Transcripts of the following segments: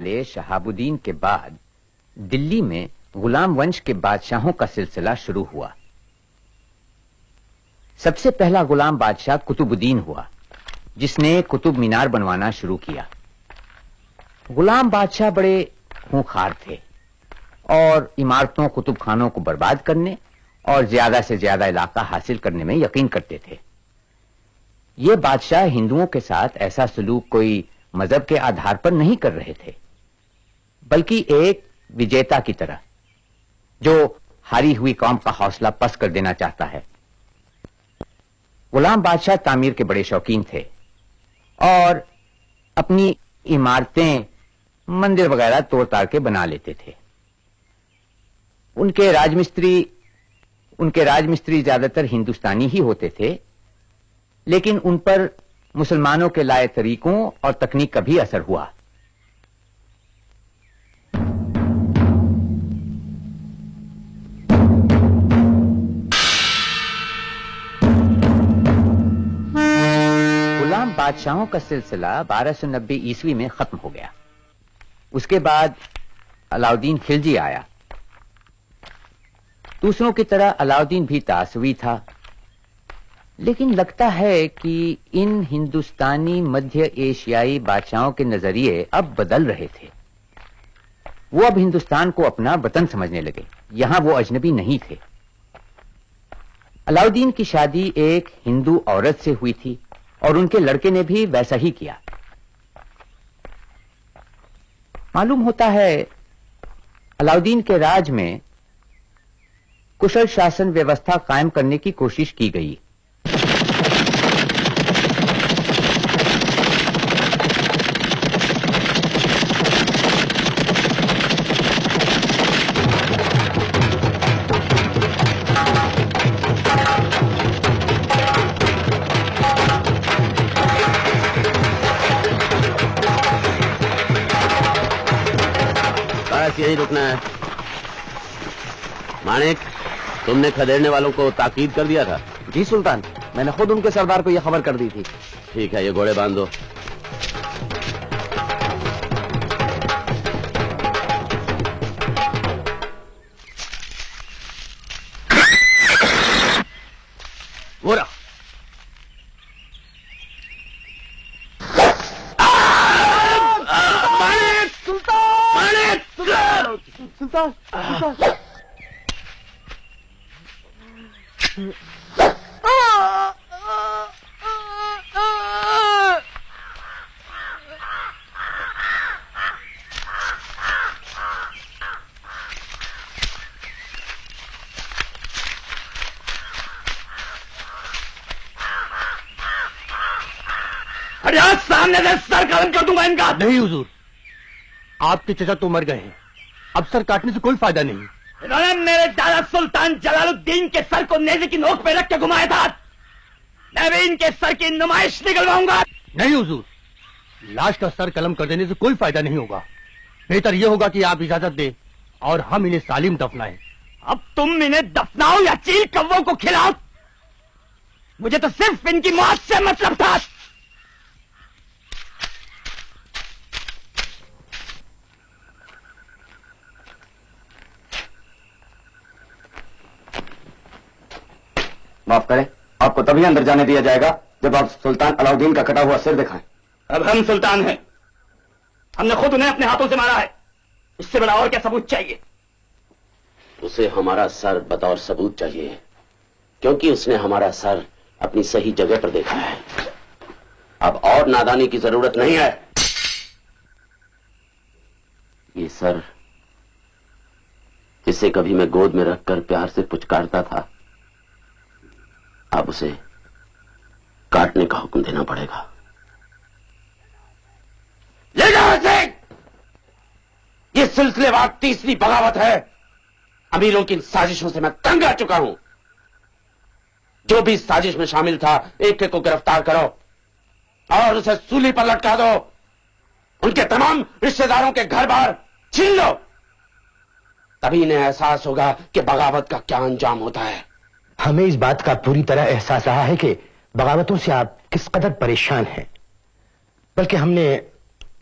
شہاب الدین کے بعد دلی میں غلام ونش کے بادشاہوں کا سلسلہ شروع ہوا۔ سب سے پہلا غلام بادشاہ قطب الدین ہوا، جس نے قطب مینار بنوانا شروع کیا۔ غلام بادشاہ بڑے خونخوار تھے اور عمارتوں کتب خانوں کو برباد کرنے اور زیادہ سے زیادہ علاقہ حاصل کرنے میں یقین کرتے تھے۔ یہ بادشاہ ہندوؤں کے ساتھ ایسا سلوک کوئی مذہب کے آدھار پر نہیں کر رہے تھے، بلکہ ایک وجیتا کی طرح جو ہاری ہوئی قوم کا حوصلہ پست کر دینا چاہتا ہے۔ غلام بادشاہ تعمیر کے بڑے شوقین تھے اور اپنی عمارتیں مندر وغیرہ توڑ تاڑ کے بنا لیتے تھے۔ ان کے راج مستری زیادہ تر ہندوستانی ہی ہوتے تھے، لیکن ان پر مسلمانوں کے لائے طریقوں اور تکنیک کا بھی اثر ہوا۔ غلام بادشاہوں کا سلسلہ 1290 عیسوی میں ختم ہو گیا۔ اس کے بعد علاؤدین خلجی آیا۔ دوسروں کی طرح علاؤدین بھی تعصبی تھا، لیکن لگتا ہے کہ ان ہندوستانی مدھیہ ایشیائی بادشاہوں کے نظریے اب بدل رہے تھے۔ وہ اب ہندوستان کو اپنا وطن سمجھنے لگے، یہاں وہ اجنبی نہیں تھے۔ علاؤدین کی شادی ایک ہندو عورت سے ہوئی تھی اور ان کے لڑکے نے بھی ویسا ہی کیا۔ معلوم ہوتا ہے علاؤدین کے راج میں کشل شاسن ویوستھا قائم کرنے کی کوشش کی گئی۔ بس یہی رکنا ہے۔ مانک، تم نے کھدیڑنے والوں کو تاکید کر دیا تھا؟ جی سلطان، میں نے خود ان کے سردار کو یہ خبر کر دی تھی۔ ٹھیک ہے، یہ گھوڑے باندھ دو۔ گھوڑا سلطان سامنے سے سر قلم کر دوں گا ان کا۔ نہیں حضور، آپ کے چچا تو مر گئے ہیں، اب سر کاٹنے سے کوئی فائدہ نہیں۔ انہوں نے میرے دادا سلطان جلال الدین کے سر کو نیزے کی نوک پہ رکھ کے گھمایا تھا، میں بھی ان کے سر کی نمائش نکلواؤں گا۔ نہیں حضور، لاش کا سر قلم کر دینے سے کوئی فائدہ نہیں ہوگا، بہتر یہ ہوگا کہ آپ اجازت دیں اور ہم انہیں سالم دفنائیں۔ اب تم انہیں دفناؤ یا چیل کووں کو کھلاؤ، مجھے تو صرف ان کی موت سے مطلب تھا۔ معاف کریں، آپ کو تبھی اندر جانے دیا جائے گا جب آپ سلطان علاؤدین کا کٹا ہوا سر دکھائیں۔ اب ہم سلطان ہیں، ہم نے خود انہیں اپنے ہاتھوں سے مارا ہے، اس سے بڑا اور کیا ثبوت چاہیے؟ اسے ہمارا سر بطور ثبوت چاہیے، کیونکہ اس نے ہمارا سر اپنی صحیح جگہ پر دیکھا ہے۔ اب اور نادانی کی ضرورت نہیں ہے۔ یہ سر جسے کبھی میں گود میں رکھ کر پیار سے پچکارتا تھا، اب اسے کاٹنے کا حکم دینا پڑے گا۔ لے جاؤ اسے! یہ سلسلے وار تیسری بغاوت ہے۔ امیروں کی ان سازشوں سے میں تنگ آ چکا ہوں۔ جو بھی اس سازش میں شامل تھا، ایک ایک کو گرفتار کرو اور اسے سولی پر لٹکا دو۔ ان کے تمام رشتہ داروں کے گھر بار چھین لو، تبھی انہیں احساس ہوگا کہ بغاوت کا کیا انجام ہوتا ہے۔ ہمیں اس بات کا پوری طرح احساس رہا ہے کہ بغاوتوں سے آپ کس قدر پریشان ہیں، بلکہ ہم نے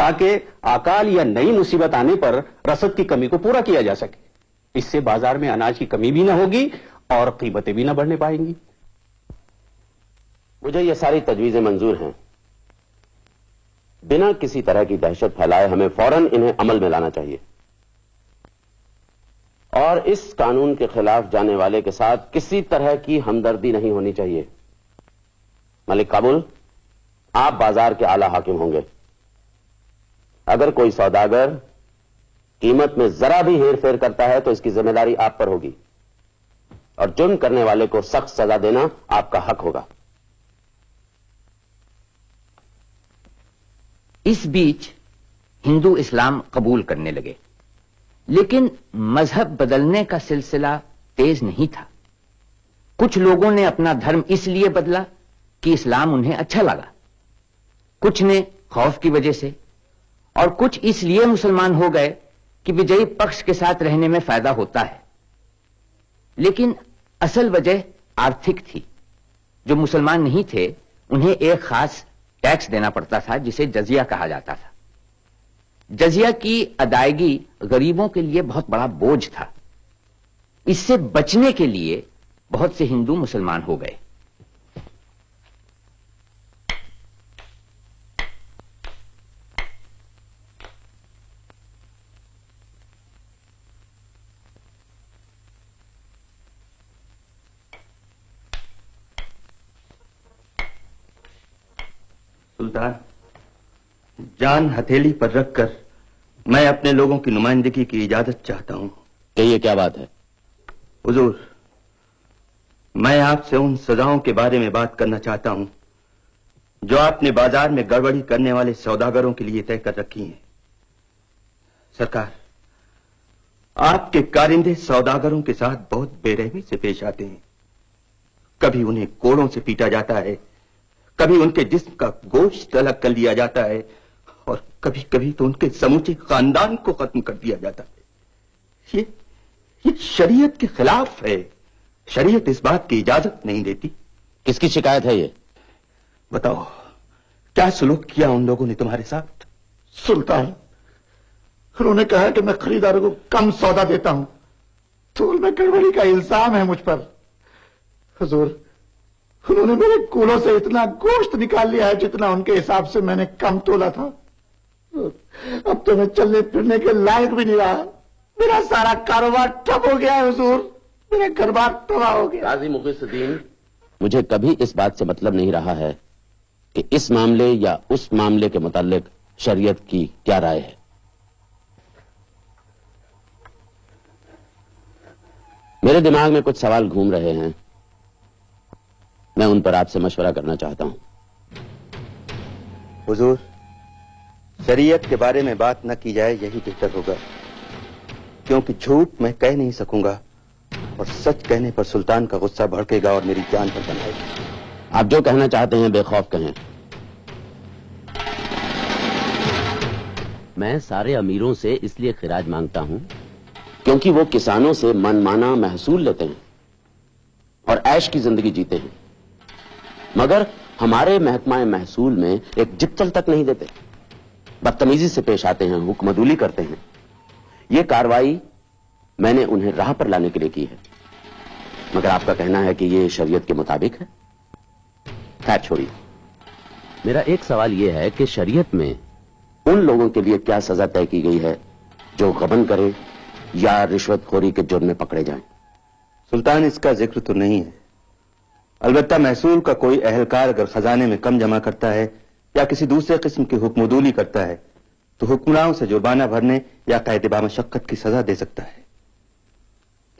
تاکہ اکال یا نئی مصیبت آنے پر رسد کی کمی کو پورا کیا جا سکے. اس سے بازار میں اناج کی کمی بھی نہ ہوگی اور قیمتیں بھی نہ بڑھنے پائیں گی. مجھے یہ ساری تجویزیں منظور ہیں. بنا کسی طرح کی دہشت پھیلائے ہمیں فوراً انہیں عمل میں لانا چاہیے، اور اس قانون کے خلاف جانے والے کے ساتھ کسی طرح کی ہمدردی نہیں ہونی چاہیے. ملک کابل، آپ بازار کے اعلی حاکم ہوں گے. اگر کوئی سوداگر قیمت میں ذرا بھی ہیر پھیر کرتا ہے تو اس کی ذمہ داری آپ پر ہوگی، اور جرم کرنے والے کو سخت سزا دینا آپ کا حق ہوگا. اس بیچ ہندو اسلام قبول کرنے لگے، لیکن مذہب بدلنے کا سلسلہ تیز نہیں تھا. کچھ لوگوں نے اپنا دھرم اس لیے بدلا کہ اسلام انہیں اچھا لگا، کچھ نے خوف کی وجہ سے، اور کچھ اس لیے مسلمان ہو گئے کہ وجئی پکش کے ساتھ رہنے میں فائدہ ہوتا ہے. لیکن اصل وجہ آرتھک تھی. جو مسلمان نہیں تھے انہیں ایک خاص ٹیکس دینا پڑتا تھا جسے جزیہ کہا جاتا تھا. جزیہ کی ادائیگی غریبوں کے لیے بہت بڑا بوجھ تھا. اس سے بچنے کے لیے بہت سے ہندو مسلمان ہو گئے. سلطان، جان ہتھیلی پر رکھ کر میں اپنے لوگوں کی نمائندگی کی اجازت چاہتا ہوں. کہ یہ کیا بات ہے؟ حضور، میں آپ سے ان سزاؤں کے بارے میں بات کرنا چاہتا ہوں جو آپ نے بازار میں گڑبڑی کرنے والے سوداگروں کے لیے طے کر رکھی ہیں. سرکار، آپ کے کارندے سوداگروں کے ساتھ بہت بے رحمی سے پیش آتے ہیں. کبھی انہیں کوڑوں سے پیٹا جاتا ہے، کبھی ان کے جسم کا گوشت الگ کر لیا جاتا ہے، اور کبھی کبھی تو ان کے سموچے خاندان کو ختم کر دیا جاتا ہے. یہ شریعت کے خلاف ہے. شریعت اس بات کی اجازت نہیں دیتی. کس کی شکایت ہے یہ؟ بتاؤ، کیا سلوک کیا ان لوگوں نے تمہارے ساتھ؟ سلطان، انہوں نے کہا کہ میں خریداروں کو کم سودا دیتا ہوں، تول میں گڑبڑی کا الزام ہے مجھ پر. حضور، انہوں نے میرے کولوں سے اتنا گوشت نکال لیا ہے جتنا ان کے حساب سے میں نے کم تولا تھا. اب تو میں چلنے پھرنے کے لائق بھی نہیں رہا. میرا سارا کاروبار ٹھپ ہو گیا ہے حضور، میرا گھر بار تباہ ہو گیا. قاضی مخلص الدین، مجھے کبھی اس بات سے مطلب نہیں رہا ہے کہ اس معاملے یا اس معاملے کے متعلق شریعت کی کیا رائے ہے. میرے دماغ میں کچھ سوال گھوم رہے ہیں، میں ان پر آپ سے مشورہ کرنا چاہتا ہوں. حضور، شریعت کے بارے میں بات نہ کی جائے یہی بہتر ہوگا، کیونکہ جھوٹ میں کہہ نہیں سکوں گا، اور سچ کہنے پر سلطان کا غصہ بھڑکے گا اور میری جان پر بنائے گا. آپ جو کہنا چاہتے ہیں بے خوف کہیں. میں سارے امیروں سے اس لیے خراج مانگتا ہوں کیونکہ وہ کسانوں سے من مانا محصول لیتے ہیں اور عیش کی زندگی جیتے ہیں، مگر ہمارے محکمہ محصول میں ایک جتل تک نہیں دیتے. بدتمیزی سے پیش آتے ہیں، حکم عدولی کرتے ہیں. یہ کارروائی میں نے انہیں راہ پر لانے کے لیے کی ہے، مگر آپ کا کہنا ہے کہ یہ شریعت کے مطابق ہے. خیر چھوڑیے. میرا ایک سوال یہ ہے کہ شریعت میں ان لوگوں کے لیے کیا سزا طے کی گئی ہے جو غبن کرے یا رشوت خوری کے جرم میں پکڑے جائیں؟ سلطان، اس کا ذکر تو نہیں ہے. البتہ محصول کا کوئی اہلکار اگر خزانے میں کم جمع کرتا ہے یا کسی دوسرے قسم کی حکم عدولی کرتا ہے تو حکمرانوں سے جرمانہ بھرنے یا قید بامشقت کی سزا دے سکتا ہے.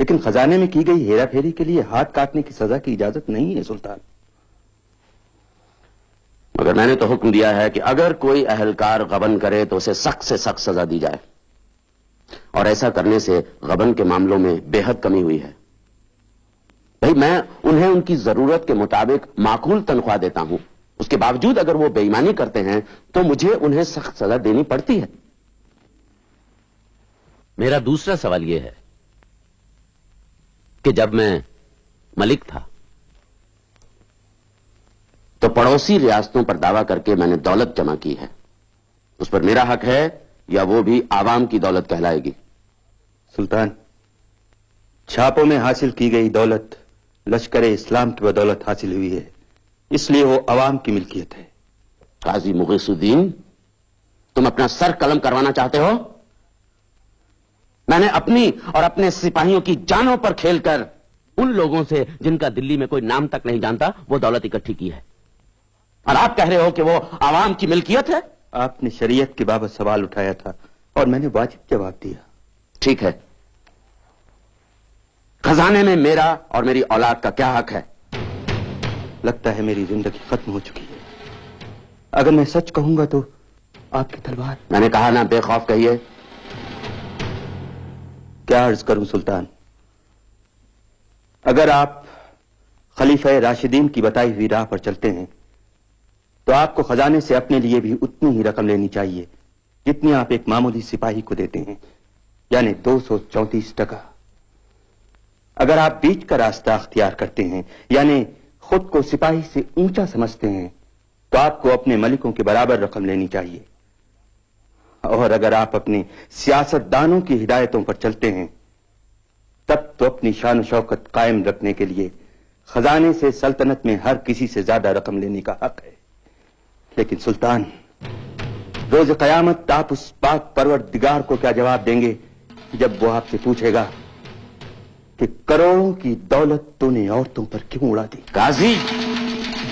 لیکن خزانے میں کی گئی ہیرا پھیری کے لیے ہاتھ کاٹنے کی سزا کی اجازت نہیں ہے سلطان. مگر میں نے تو حکم دیا ہے کہ اگر کوئی اہلکار غبن کرے تو اسے سخت سے سخت سزا دی جائے، اور ایسا کرنے سے غبن کے معاملوں میں بے حد کمی ہوئی ہے. بھائی، میں انہیں ان کی ضرورت کے مطابق معقول تنخواہ دیتا ہوں، اس کے باوجود اگر وہ بے ایمانی کرتے ہیں تو مجھے انہیں سخت سزا دینی پڑتی ہے. میرا دوسرا سوال یہ ہے کہ جب میں ملک تھا تو پڑوسی ریاستوں پر دعویٰ کر کے میں نے دولت جمع کی ہے، اس پر میرا حق ہے یا وہ بھی عوام کی دولت کہلائے گی؟ سلطان، چھاپوں میں حاصل کی گئی دولت لشکر اسلام کی بدولت حاصل ہوئی ہے، اس لیے وہ عوام کی ملکیت ہے۔ قاضی مغیث الدین، تم اپنا سر قلم کروانا چاہتے ہو؟ میں نے اپنی اور اپنے سپاہیوں کی جانوں پر کھیل کر ان لوگوں سے جن کا دلی میں کوئی نام تک نہیں جانتا وہ دولت اکٹھی کی ہے، اور آپ کہہ رہے ہو کہ وہ عوام کی ملکیت ہے؟ آپ نے شریعت کے بابت سوال اٹھایا تھا اور میں نے واجب جواب دیا۔ ٹھیک ہے، خزانے میں میرا اور میری اولاد کا کیا حق ہے؟ لگتا ہے میری زندگی ختم ہو چکی ہے۔ اگر میں سچ کہوں گا تو آپ کی تلوار۔ میں نے کہا نا بے خوف کہیے۔ کیا عرض کروں سلطان، اگر آپ خلیفہ راشدین کی بتائی ہوئی راہ پر چلتے ہیں تو آپ کو خزانے سے اپنے لیے بھی اتنی ہی رقم لینی چاہیے جتنی آپ ایک معمولی سپاہی کو دیتے ہیں، یعنی 234 ٹکا۔ اگر آپ بیچ کا راستہ اختیار کرتے ہیں، یعنی خود کو سپاہی سے اونچا سمجھتے ہیں، تو آپ کو اپنے ملکوں کے برابر رقم لینی چاہیے، اور اگر آپ اپنے سیاست دانوں کی ہدایتوں پر چلتے ہیں تب تو اپنی شان و شوکت قائم رکھنے کے لیے خزانے سے سلطنت میں ہر کسی سے زیادہ رقم لینے کا حق ہے۔ لیکن سلطان، روز قیامت آپ اس پاک پروردگار کو کیا جواب دیں گے جب وہ آپ سے پوچھے گا کہ کروڑوں کی دولت تو نے عورتوں پر کیوں اڑا دی؟ قاضی،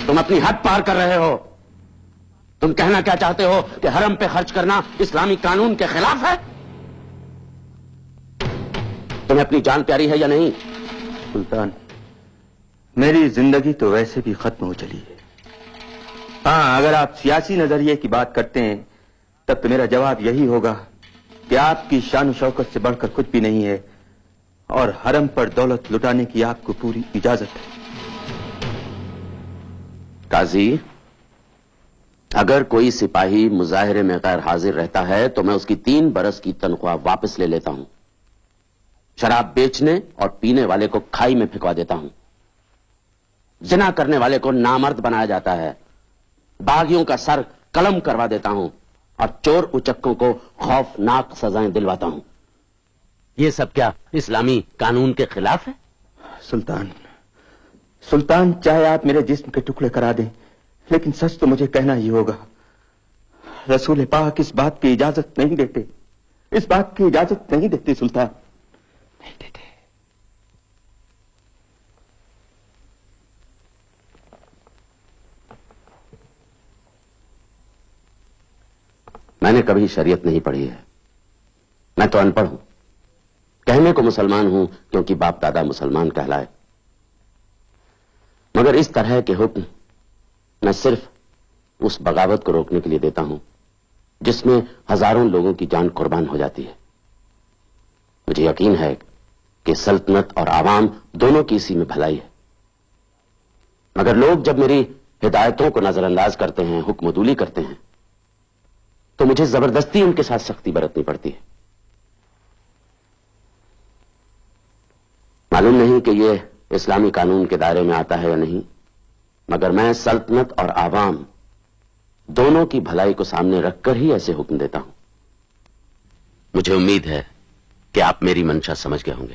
تم اپنی حد پار کر رہے ہو۔ تم کہنا کیا چاہتے ہو کہ حرم پہ خرچ کرنا اسلامی قانون کے خلاف ہے؟ تمہیں اپنی جان پیاری ہے یا نہیں؟ سلطان، میری زندگی تو ویسے بھی ختم ہو چلی ہے۔ ہاں، اگر آپ سیاسی نظریے کی بات کرتے ہیں تب تو میرا جواب یہی ہوگا کہ آپ کی شان و شوکت سے بڑھ کر کچھ بھی نہیں ہے، اور حرم پر دولت لٹانے کی آپ کو پوری اجازت ہے۔ قاضی، اگر کوئی سپاہی مظاہرے میں غیر حاضر رہتا ہے تو میں اس کی 3 برس کی تنخواہ واپس لے لیتا ہوں، شراب بیچنے اور پینے والے کو کھائی میں پھینکوا دیتا ہوں، زنا کرنے والے کو نامرد بنایا جاتا ہے، باغیوں کا سر قلم کروا دیتا ہوں، اور چور اچکوں کو خوفناک سزائیں دلواتا ہوں۔ یہ سب کیا اسلامی قانون کے خلاف ہے؟ سلطان، چاہے آپ میرے جسم کے ٹکڑے کرا دیں لیکن سچ تو مجھے کہنا ہی ہوگا۔ رسول پاک اس بات کی اجازت نہیں دیتے، اس بات کی اجازت نہیں دیتے سلطان، نہیں دیتے۔ میں نے کبھی شریعت نہیں پڑھی ہے، میں تو ان پڑھ ہوں، کہنے کو مسلمان ہوں کیونکہ باپ دادا مسلمان کہلائے، مگر اس طرح کے حکم میں صرف اس بغاوت کو روکنے کے لیے دیتا ہوں جس میں ہزاروں لوگوں کی جان قربان ہو جاتی ہے۔ مجھے یقین ہے کہ سلطنت اور عوام دونوں کی اسی میں بھلائی ہے، مگر لوگ جب میری ہدایتوں کو نظر انداز کرتے ہیں، حکم عدولی کرتے ہیں، تو مجھے زبردستی ان کے ساتھ سختی برتنی پڑتی ہے۔ معلوم نہیں کہ یہ اسلامی قانون کے دائرے میں آتا ہے یا نہیں، مگر میں سلطنت اور عوام دونوں کی بھلائی کو سامنے رکھ کر ہی ایسے حکم دیتا ہوں۔ مجھے امید ہے کہ آپ میری منشا سمجھ گئے ہوں گے۔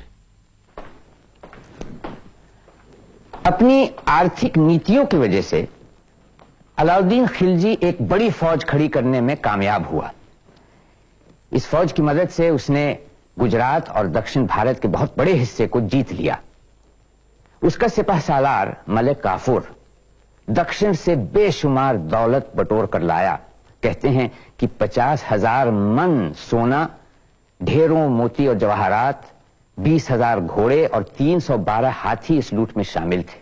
اپنی آرتھک نیتیوں کی وجہ سے علاؤدین خلجی ایک بڑی فوج کھڑی کرنے میں کامیاب ہوا۔ اس فوج کی مدد سے اس نے گجرات اور دکشن بھارت کے بہت بڑے حصے کو جیت لیا۔ اس کا سپہ سالار ملک کافور دکشن سے بے شمار دولت بٹور کر لایا۔ کہتے ہیں کہ 50,000 من سونا، ڈھیروں موتی اور جواہرات، 20,000 گھوڑے اور 312 ہاتھی اس لوٹ میں شامل تھے۔